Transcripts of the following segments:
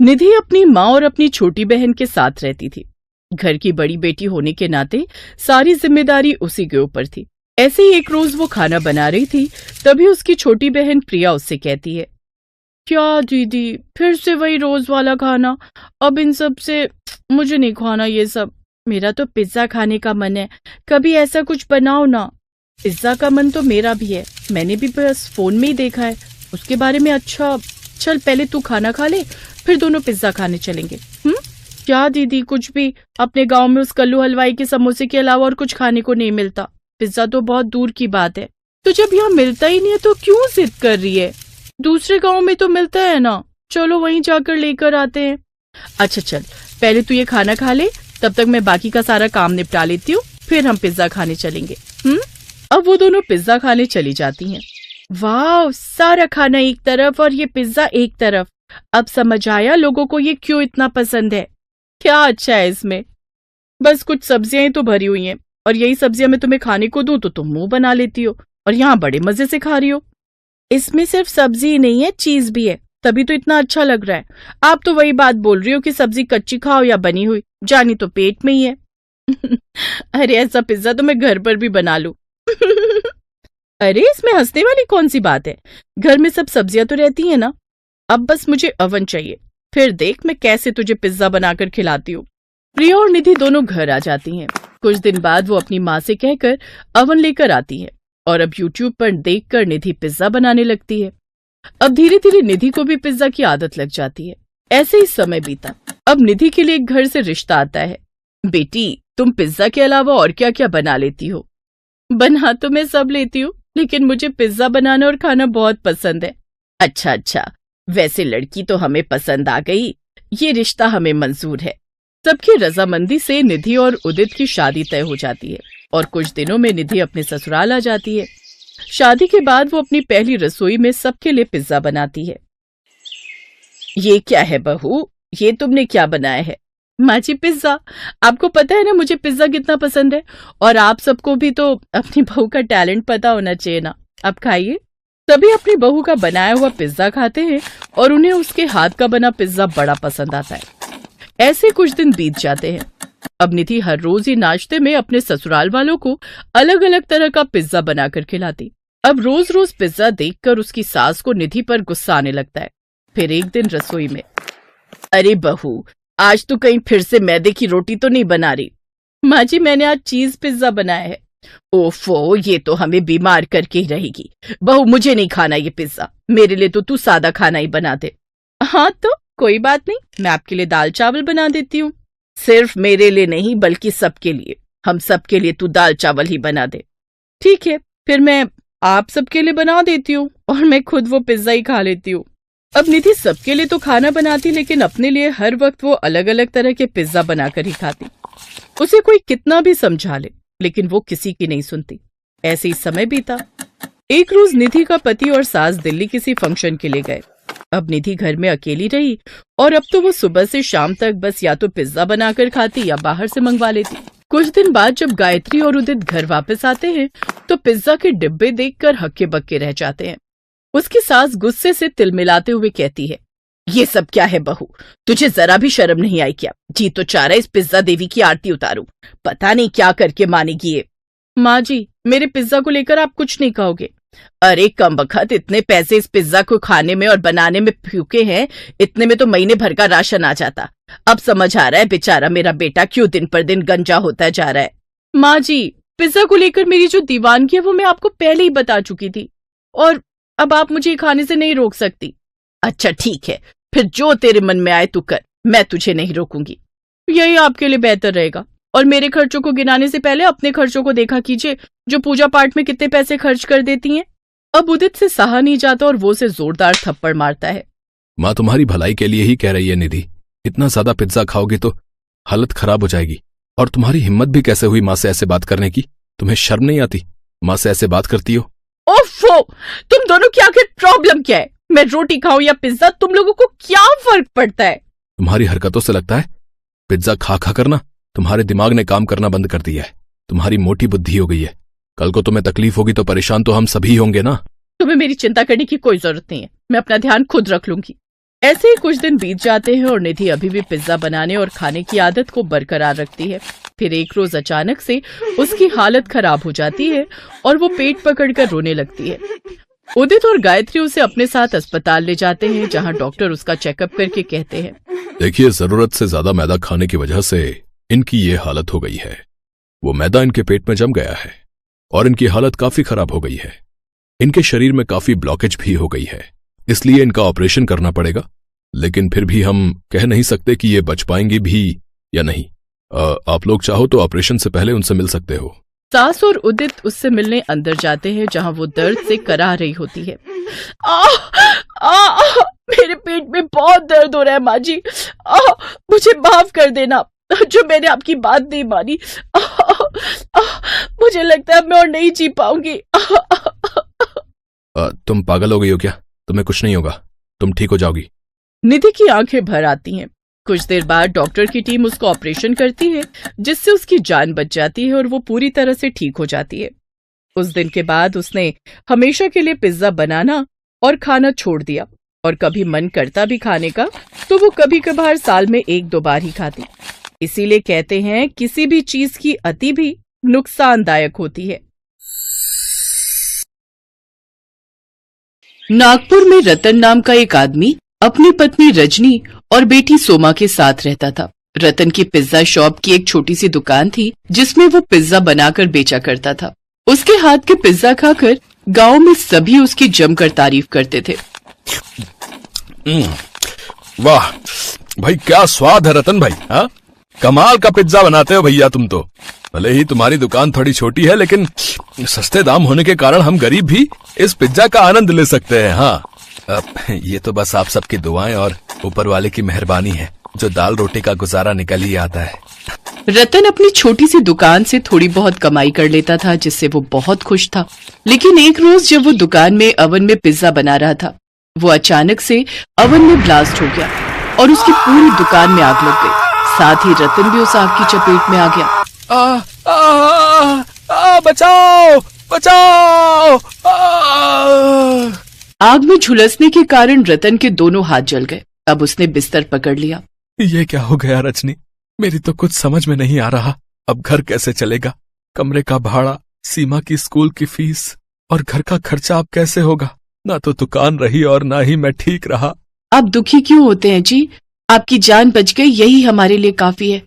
निधि अपनी माँ और अपनी छोटी बहन के साथ रहती थी। घर की बड़ी बेटी होने के नाते सारी जिम्मेदारी उसी के ऊपर थी। ऐसे ही एक रोज वो खाना बना रही थी, तभी उसकी छोटी बहन प्रिया उससे कहती है, क्या दीदी, फिर से वही रोज वाला खाना? अब इन सब से मुझे नहीं खाना ये सब। मेरा तो पिज्जा खाने का मन है, कभी ऐसा कुछ बनाओ ना। पिज्जा का मन तो मेरा भी है, मैंने भी बस फोन में ही देखा है उसके बारे में। अच्छा चल, पहले तू खाना खा ले, फिर दोनों पिज्जा खाने चलेंगे। क्या दीदी, कुछ भी अपने गांव में उस कल्लू हलवाई के समोसे के अलावा और कुछ खाने को नहीं मिलता। पिज्जा तो बहुत दूर की बात है। तो जब यहाँ मिलता ही नहीं है तो क्यों जिद कर रही है? दूसरे गांव में तो मिलता है ना, चलो वहीं जाकर लेकर आते हैं। अच्छा चल, पहले तू ये खाना खा ले, तब तक मैं बाकी का सारा काम निपटा लेती हूँ, फिर हम पिज्जा खाने चलेंगे। अब वो दोनों पिज्जा खाने चली जाती हैं। वाह, सारा खाना एक तरफ और ये पिज्जा एक तरफ। अब समझ आया लोगों को ये क्यों इतना पसंद है। क्या अच्छा है इसमें, बस कुछ सब्जियां ही तो भरी हुई हैं, और यही सब्जियां मैं तुम्हें खाने को दूं तो तुम मुंह बना लेती हो, और यहाँ बड़े मजे से खा रही हो। इसमें सिर्फ सब्जी ही नहीं है, चीज भी है, तभी तो इतना अच्छा लग रहा है। आप तो वही बात बोल रही हो कि सब्जी कच्ची खाओ या बनी हुई, जानी तो पेट में ही है। अरे ऐसा पिज्जा तो मैं घर पर भी बना लूं। अरे इसमें हंसने वाली कौन सी बात है, घर में सब सब्जियां तो रहती हैं ना। अब बस मुझे अवन चाहिए, फिर देख मैं कैसे तुझे पिज्जा बनाकर खिलाती हूँ। प्रिया और निधि दोनों घर आ जाती हैं। कुछ दिन बाद वो अपनी माँ से कहकर अवन लेकर आती है, और अब यूट्यूब पर देखकर निधि पिज्जा बनाने लगती है। अब धीरे धीरे निधि को भी पिज्जा की आदत लग जाती है। ऐसे ही समय बीता। अब निधि के लिए एक घर से रिश्ता आता है। बेटी, तुम पिज्जा के अलावा और क्या क्या बना लेती हो? बना तो मैं सब लेती हूँ, लेकिन मुझे पिज्जा बनाना और खाना बहुत पसंद है। अच्छा, वैसे लड़की तो हमें पसंद आ गई, ये रिश्ता हमें मंजूर है। सबकी रजामंदी से निधि और उदित की शादी तय हो जाती है, और कुछ दिनों में निधि अपने ससुराल आ जाती है। शादी के बाद वो अपनी पहली रसोई में सबके लिए पिज्जा बनाती है। ये क्या है बहू, ये तुमने क्या बनाया है? माँ जी, पिज्जा। आपको पता है ना मुझे पिज्जा कितना पसंद है, और आप सबको भी तो अपनी बहू का टैलेंट पता होना चाहिए ना। आप खाइए। सभी अपनी बहू का बनाया हुआ पिज्जा खाते हैं, और उन्हें उसके हाथ का बना पिज्जा बड़ा पसंद आता है। ऐसे कुछ दिन बीत जाते हैं। अब निधि हर रोज ही नाश्ते में अपने ससुराल वालों को अलग अलग तरह का पिज्जा बनाकर खिलाती। अब रोज रोज पिज्जा देखकर उसकी सास को निधि पर गुस्सा आने लगता है। फिर एक दिन रसोई में, अरे बहू, आज तो कहीं फिर से मैदे की रोटी तो नहीं बना रही? माँ जी, मैंने आज चीज पिज्जा बनाया है। ओफो, ये तो हमें बीमार करके ही रहेगी। बहू, मुझे नहीं खाना ये पिज्जा, मेरे लिए तो तू सादा खाना ही बना दे। हाँ तो कोई बात नहीं, मैं आपके लिए दाल चावल बना देती हूँ। सिर्फ मेरे लिए नहीं, बल्कि सबके लिए, हम सबके लिए तू दाल चावल ही बना दे। ठीक है, फिर मैं आप सबके लिए बना देती हूँ, और मैं खुद वो पिज्जा ही खा लेती हूँ। अब निधि सबके लिए तो खाना बनाती, लेकिन अपने लिए हर वक्त वो अलग अलग तरह के पिज्जा बनाकर ही खाती। उसे कोई कितना भी समझा ले, लेकिन वो किसी की नहीं सुनती। ऐसे ही समय बीता। एक रोज निधि का पति और सास दिल्ली किसी फंक्शन के लिए गए। अब निधि घर में अकेली रही, और अब तो वो सुबह से शाम तक बस या तो पिज्जा बनाकर खाती या बाहर से मंगवा लेती। कुछ दिन बाद जब गायत्री और उदित घर वापस आते हैं, तो पिज्जा के डिब्बे देखकर हक्के बक्के रह जाते हैं। उसकी सास गुस्से से तिलमिलाते हुए कहती है, ये सब क्या है बहू, तुझे जरा भी शर्म नहीं आई क्या? जी तो चाह रहा है इस पिज्जा देवी की आरती उतारूं, पता नहीं क्या करके मानेगी ये। माँ जी, मेरे पिज्जा को लेकर आप कुछ नहीं कहोगे? अरे कमबख्त, इतने पैसे इस पिज्जा को खाने में और बनाने में फूके हैं, इतने में तो महीने भर का राशन आ जाता। अब समझ आ रहा है बेचारा मेरा बेटा क्यों दिन पर दिन गंजा होता जा रहा है। माँ जी, पिज्जा को लेकर मेरी जो दीवानगी है वो मैं आपको पहले ही बता चुकी थी, और अब आप मुझे खाने से नहीं रोक सकती। अच्छा ठीक है, फिर जो तेरे मन में आए तू कर, मैं तुझे नहीं रोकूंगी। यही आपके लिए बेहतर रहेगा, और मेरे खर्चों को गिनाने से पहले अपने खर्चों को देखा कीजिए, जो पूजा पाठ में कितने पैसे खर्च कर देती हैं। अब उदित से सहा नहीं जाता और वो से जोरदार थप्पड़ मारता है। माँ तुम्हारी भलाई के लिए ही कह रही है निधि, इतना ज्यादा पिज्जा खाओगी तो हालत खराब हो जाएगी। और तुम्हारी हिम्मत भी कैसे हुई माँ से ऐसे बात करने की? तुम्हें शर्म नहीं आती? माँ से ऐसे बात करती हो? ओफो, तुम दोनों की आखिर प्रॉब्लम क्या है? मैं रोटी खाऊं या पिज्जा, तुम लोगों को क्या फर्क पड़ता है? तुम्हारी हरकतों से लगता है पिज्जा खा खा कर ना तुम्हारे दिमाग ने काम करना बंद कर दिया है। तुम्हारी मोटी बुद्धि हो गई है। कल को तुम्हें तकलीफ होगी तो परेशान तो हम सभी होंगे ना। तुम्हें मेरी चिंता करने की कोई जरूरत नहीं है, मैं अपना ध्यान खुद रख लूंगी। ऐसे ही कुछ दिन बीत जाते हैं और निधि अभी भी पिज्जा बनाने और खाने की आदत को बरकरार रखती है। फिर एक रोज अचानक से उसकी हालत खराब हो जाती है और वो पेट पकड़कर रोने लगती है। उदित और गायत्री उसे अपने साथ अस्पताल ले जाते हैं, जहां डॉक्टर उसका चेकअप करके कहते हैं, देखिए, जरूरत से ज्यादा मैदा खाने की वजह से इनकी ये हालत हो गई है। वो मैदा इनके पेट में जम गया है और इनकी हालत काफी खराब हो गई है। इनके शरीर में काफी ब्लॉकेज भी हो गई है, इसलिए इनका ऑपरेशन करना पड़ेगा। लेकिन फिर भी हम कह नहीं सकते कि ये बच पाएंगी भी या नहीं। आप लोग चाहो तो ऑपरेशन से पहले उनसे मिल सकते हो। सास और उदित उससे मिलने अंदर जाते हैं, जहां वो दर्द से कराह रही होती है। मेरे पेट में बहुत दर्द हो रहा है माँ जी। मुझे माफ कर देना जो मैंने आपकी बात नहीं मानी। मुझे लगता है मैं और नहीं जी पाऊंगी। तुम पागल हो गई हो क्या? तुम्हें कुछ नहीं होगा, तुम ठीक हो जाओगी। निधि की आंखें भर आती हैं। कुछ देर बाद डॉक्टर की टीम उसको ऑपरेशन करती है, जिससे उसकी जान बच जाती है और वो पूरी तरह से ठीक हो जाती है। उस दिन के बाद उसने हमेशा के लिए पिज्जा बनाना और खाना छोड़ दिया, और कभी मन करता भी खाने का तो वो कभी कभार साल में 1-2 बार ही खाती। इसीलिए कहते हैं किसी भी चीज की अति भी नुकसानदायक होती है। नागपुर में रतन नाम का एक आदमी अपनी पत्नी रजनी और बेटी सोमा के साथ रहता था। रतन की पिज्जा शॉप की एक छोटी सी दुकान थी, जिसमें वो पिज्जा बनाकर बेचा करता था। उसके हाथ के पिज्जा खाकर गांव में सभी उसकी जमकर तारीफ करते थे। वाह भाई, क्या स्वाद है रतन भाई। हाँ, कमाल का पिज्जा बनाते हो भैया तुम तो। भले ही तुम्हारी दुकान थोड़ी छोटी है, लेकिन सस्ते दाम होने के कारण हम गरीब भी इस पिज्जा का आनंद ले सकते हैं। हाँ, ये तो बस आप सबकी दुआएं और ऊपर वाले की मेहरबानी है, जो दाल रोटी का गुजारा निकल ही आता है। रतन अपनी छोटी सी दुकान से थोड़ी बहुत कमाई कर लेता था, जिससे वो बहुत खुश था। लेकिन एक रोज जब वो दुकान में अवन में पिज्जा बना रहा था, वो अचानक से अवन में ब्लास्ट हो गया और उसकी पूरी दुकान में आग लग गई। साथ ही रतन भी उस आग की चपेट में आ गया। बचाओ बचाओ! आग में झुलसने के कारण रतन के दोनों हाथ जल गए। अब उसने बिस्तर पकड़ लिया। ये क्या हो गया रजनी? मेरी तो कुछ समझ में नहीं आ रहा। अब घर कैसे चलेगा? कमरे का भाड़ा, सीमा की स्कूल की फीस और घर का खर्चा अब कैसे होगा? ना तो दुकान रही और ना ही मैं ठीक रहा। आप दुखी क्यों होते हैं जी? आपकी जान बच गई, यही हमारे लिए काफी है।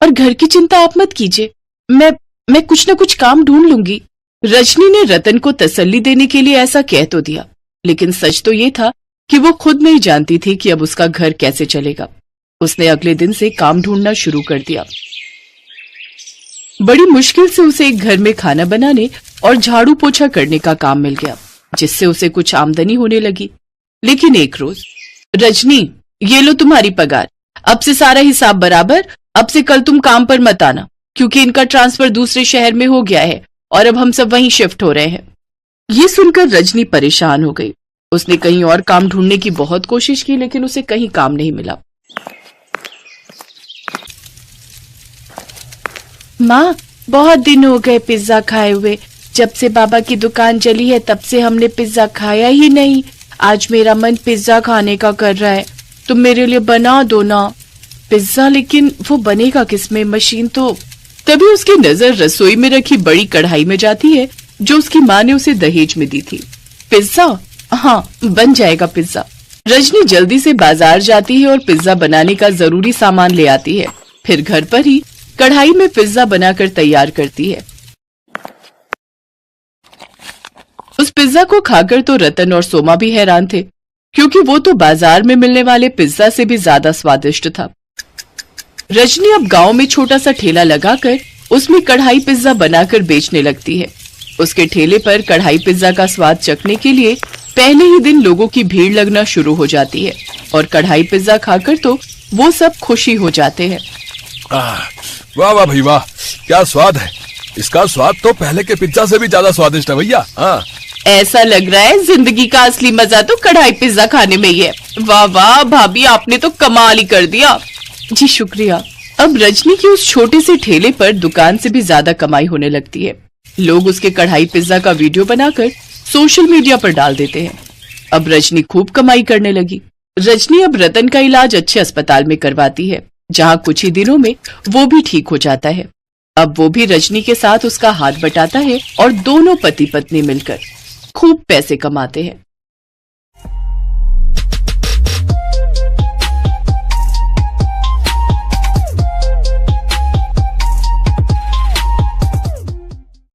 और घर की चिंता आप मत कीजिए, मैं कुछ न कुछ काम ढूंढ लूंगी। रजनी ने रतन को तसल्ली देने के लिए ऐसा कह तो दिया, लेकिन सच तो ये था कि वो खुद नहीं जानती थी कि अब उसका घर कैसे चलेगा। उसने अगले दिन से काम ढूंढना शुरू कर दिया। बड़ी मुश्किल से उसे एक घर में खाना बनाने और झाड़ू पोछा करने का काम मिल गया, जिससे उसे कुछ आमदनी होने लगी। लेकिन एक रोज, रजनी, ये लो तुम्हारी पगार, अब से सारा हिसाब बराबर। अब से कल तुम काम पर मत आना, क्योंकि इनका ट्रांसफर दूसरे शहर में हो गया है और अब हम सब वहीं शिफ्ट हो रहे हैं। ये सुनकर रजनी परेशान हो गई। उसने कहीं और काम ढूंढने की बहुत कोशिश की, लेकिन उसे कहीं काम नहीं मिला। माँ, बहुत दिन हो गए पिज्जा खाए हुए। जब से बाबा की दुकान चली है तब से हमने पिज्जा खाया ही नहीं। आज मेरा मन पिज्जा खाने का कर रहा है, तुम मेरे लिए बना दो ना पिज्जा। लेकिन वो बनेगा किसमें? मशीन तो। तभी उसकी नजर रसोई में रखी बड़ी कढ़ाई में जाती है, जो उसकी माँ ने उसे दहेज में दी थी। पिज्जा? हाँ, बन जाएगा पिज्जा। रजनी जल्दी से बाजार जाती है और पिज्जा बनाने का जरूरी सामान ले आती है। फिर घर पर ही कढ़ाई में पिज्जा बनाकर तैयार करती है। उस पिज्जा को खाकर तो रतन और सोमा भी हैरान थे, क्योंकि वो तो बाजार में मिलने वाले पिज्जा से भी ज्यादा स्वादिष्ट था। रजनी अब गांव में छोटा सा ठेला लगाकर उसमें कढ़ाई पिज्जा बनाकर बेचने लगती है। उसके ठेले पर कढ़ाई पिज्जा का स्वाद चखने के लिए पहले ही दिन लोगों की भीड़ लगना शुरू हो जाती है, और कढ़ाई पिज्जा खाकर तो वो सब खुशी हो जाते हैं। वाह वाह भाई वाह, क्या स्वाद है! इसका स्वाद तो पहले के पिज्जा से भी ज्यादा स्वादिष्ट है भैया। हाँ, ऐसा लग रहा है जिंदगी का असली मजा तो कढ़ाई पिज्जा खाने में ही है। वाह वाह भाभी, आपने तो कमाल ही कर दिया। जी शुक्रिया। अब रजनी की उस छोटे से ठेले पर दुकान से भी ज्यादा कमाई होने लगती है। लोग उसके कढ़ाई पिज्जा का वीडियो बनाकर सोशल मीडिया पर डाल देते हैं। अब रजनी खूब कमाई करने लगी। रजनी अब रतन का इलाज अच्छे अस्पताल में करवाती है, जहां कुछ ही दिनों में वो भी ठीक हो जाता है। अब वो भी रजनी के साथ उसका हाथ बटाता है और दोनों पति पत्नी मिलकर खूब पैसे कमाते हैं।